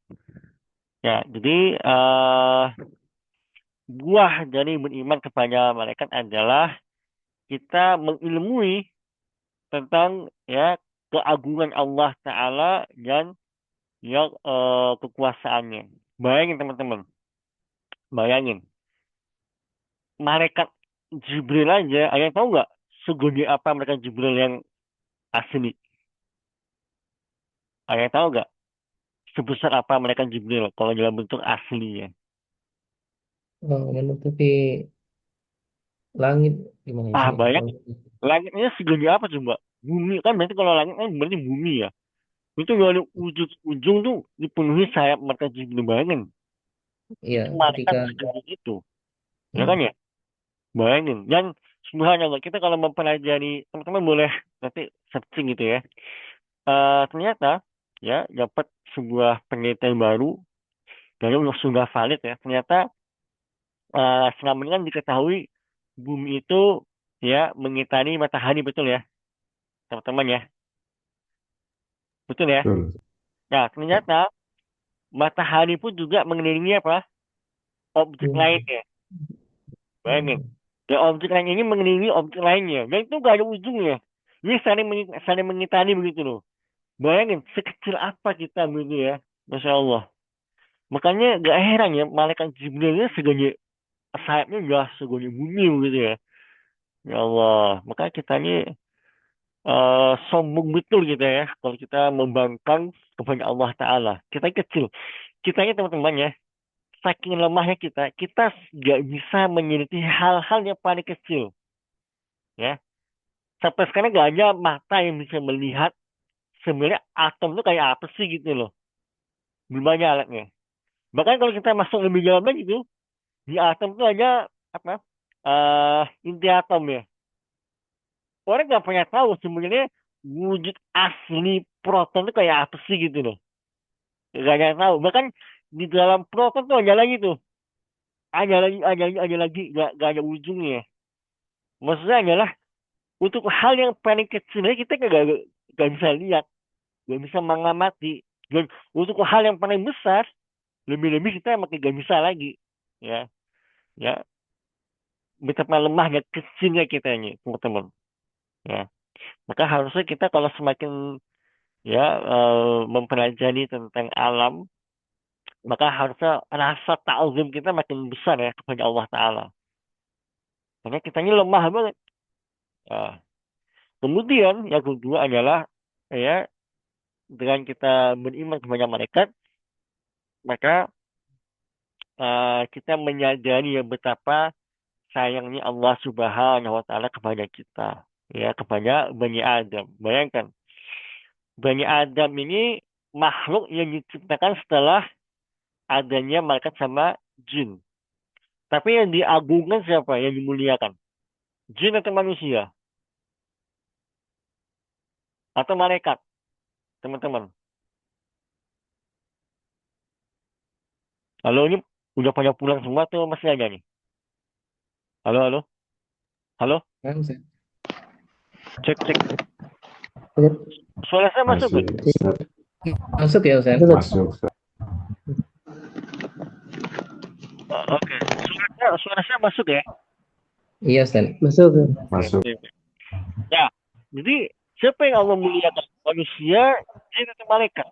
Ya, jadi buah dari beriman kepada malaikat adalah kita mengilmui tentang ya keagungan Allah Ta'ala dan ya kekuasaannya. Bayangin teman-teman, bayangin. Malaikat Jibril aja, ada yang tahu nggak segede apa malaikat Jibril yang asli? Ada yang tahu nggak sebesar apa malaikat Jibril kalau dalam bentuk asli ya? Menutupi langit gimana ya? Bayang, langitnya segede apa coba? Bumi kan berarti kalau langit kan berarti bumi ya. Itu dari ujung tuh dipenuhi sayap malaikat Jibril, bayangin. Iya, Itu malaikat ketika segede itu. Ya kan ya? Bayangin. Dan subhanallah, kita kalau mempelajari, teman-teman boleh nanti searching gitu ya. Ternyata ya dapat sebuah penelitian baru dan sudah valid ya. Ternyata selama ini kan diketahui bumi itu ya mengitari matahari, betul ya, teman-teman ya. Betul ya. Betul. Nah, ternyata matahari pun juga mengelilingi apa? Objek lain ya. Bayangin. Dan objek lain ini mengelilingi objek lainnya. Dan itu gak ada ujungnya. Ini saling mengitari begitu loh. Bayangin, sekecil apa kita begitu ya. Masya Allah. Makanya gak heran ya, malaikat Jibril ini segede, sayapnya udah segede bumi begitu ya. Ya Allah. Maka kita ini sombong betul kita ya. Kalau kita membangkang kepada Allah Ta'ala. Kita kecil. Kita ini teman-teman ya, saking lemahnya kita nggak bisa meneliti hal-hal yang paling kecil, ya. Sampai sekarang nggak ada mata yang bisa melihat sebenarnya atom itu kayak apa sih gitu loh. Belum banyak alatnya. Bahkan kalau kita masuk lebih dalam lagi tuh, di atom itu ada apa? Inti atom ya. Orang nggak pernah tahu sebenarnya wujud asli proton itu kayak apa sih gitu loh. Nggak ada yang tahu. Bahkan di dalam proton tuh ada lagi tuh. Ada lagi, nggak ada ujungnya. Maksudnya adalah untuk hal yang paling kecilnya kita nggak bisa lihat, nggak bisa mengamati. Dan untuk hal yang paling besar, lebih-lebih kita makin nggak bisa lagi, ya, ya. Betapa lemahnya kecilnya kita ini, teman-teman. Ya, maka harusnya kita kalau semakin ya mempelajari tentang alam, maka harusnya rasa ta'zim kita makin besar ya kepada Allah Taala. Karena kita ini lemah banget. Ya. Kemudian yang kedua adalah ya dengan kita beriman kepada malaikat, maka kita menyadari ya betapa sayangnya Allah Subhanahu wa Ta'ala kepada kita, ya, kepada Bani Adam. Bayangkan, Bani Adam ini makhluk yang diciptakan setelah adanya malaikat sama jin. Tapi yang diagungkan siapa? Yang dimuliakan? Jin atau manusia? Atau malaikat? Teman-teman. Halo, ini udah pada pulang semua tuh masih ada nih? Halo, halo? Halo? kan, Cek, cek. Ustaz. Suara saya masuk Masuk, nggak? Ustaz. masuk ya Ustaz? Masuk, Ustaz. Oke. Suara saya masuk ya? Iya Ustaz. Masuk. Masuk. Ya, jadi siapa yang Allah muliakan? Manusia, jin atau malaikat?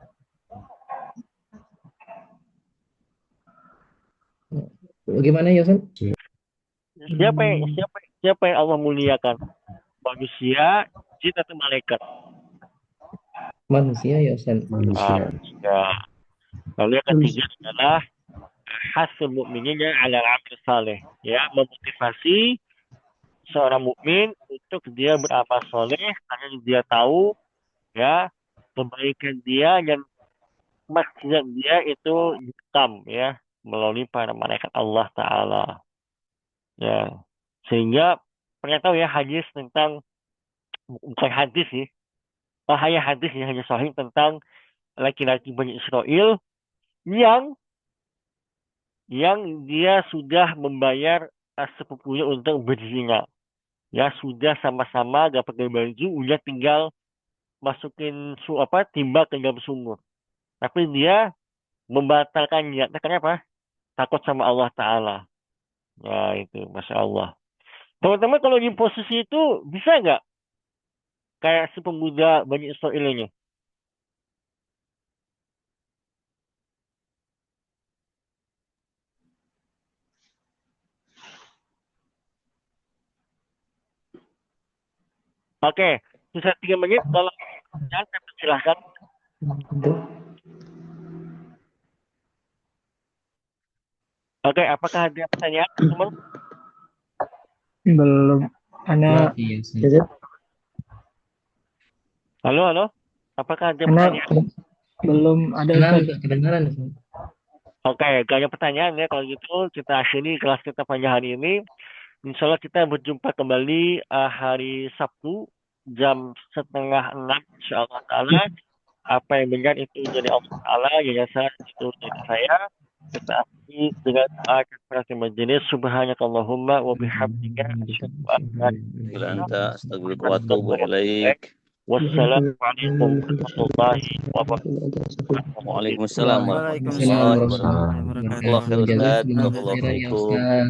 Gimana ya Ustaz? Siapa yang Allah muliakan? Manusia, jin atau malaikat? Manusia ya Ustaz. Manusia. Ya. Lalu yang ketiga adalah hasul mukminnya ala amal saleh, ya, memotivasi seorang mukmin untuk dia beramal soleh karena dia tahu, ya, kebaikan dia dan maksiat dia itu hitam, ya, melalui para malaikat Allah Ta'ala, ya. Sehingga pernah tahu ya hadis tentang, bukan hadis sih, hanya hadis ya, hanya sahih tentang laki-laki Bani Israel yang dia sudah membayar sepupunya untuk berzina. Ya, sudah sama-sama gak pakai baju, udah tinggal masukin timba ke dalam sumur. Tapi dia membatalkan niatnya, kenapa? Takut sama Allah Ta'ala. Ya, itu, Masya Allah. Teman-teman, kalau di posisi itu, bisa nggak kayak si pemuda Bani Israel ini? Oke, sisa 3 menit. Kalau jangan, saya persilahkan. Oke, apakah ada pertanyaan, teman? Belum. Ana Halo. Apakah ada Ana pertanyaan? belum ada Karena Ustaz. nggak kedengaran. Oke, gak ada pertanyaan ya. Kalau gitu, kita akhiri kelas kita pada hari ini. Insya Allah kita berjumpa kembali hari Sabtu jam 5:30, insya Allah Ta'ala. Apa yang benar itu dari Allah Ta'ala, yang salah itu dari saya. Kita akhiri dengan doa kafaratul majelis. Subhanakallahumma wa bihamdika asyhadu an la ilaha illa anta Astaghfiruka wa atubu ilaik. Wassalamualaikum warahmatullahi wabarakatuh. Waalaikumsalam warahmatullahi Waalaikumsalam wabarakatuh. warahmatullahi Allah wabarakatuh. khair Ustaz. Jazakumullah Barakallahu khairan ya fikum. Ustaz.